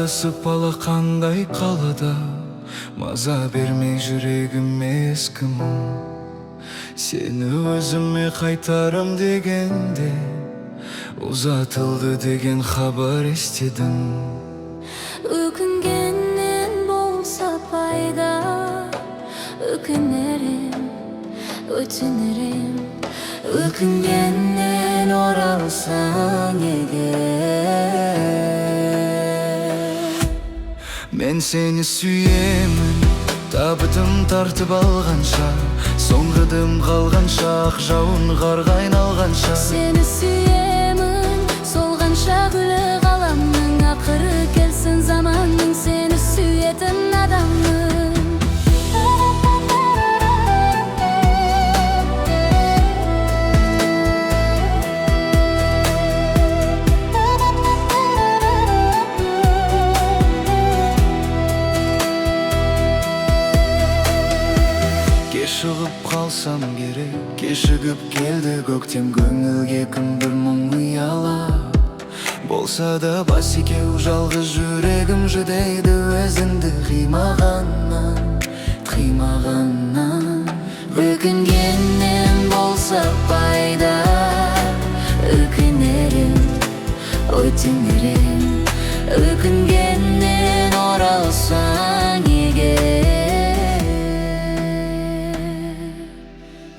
ысып алакандай калыда, маза бермей жүрегиме эски мұң. Сени өзүмө кайтарам дегенде узатылды деген хабар эстедим. Өкінгеннен болса пайда, өкінерім, өтінерім. Өкінгеннен оралсаң егер. Мен сени сүйемін, табытым тартып алганча, соңгыдым калганча, ак жауын карга айналганча. Сени сүйемін, солганча күлө каламын, акыры келсин заманның, сени сүйетін адаммын. Кешігіп қалсам керек, кешігіп келді көктем, көңілге кімдір мұң ұяла. Болса да бас екеу жалғыз жүрегім жүдейді, өзіңді қимағаннан, қимағаннан. Өкінгеннен болса пайда, өкінерім, өтінерім. Өкінгеннен оралсаң егер.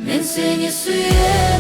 Мен сени сүйемін.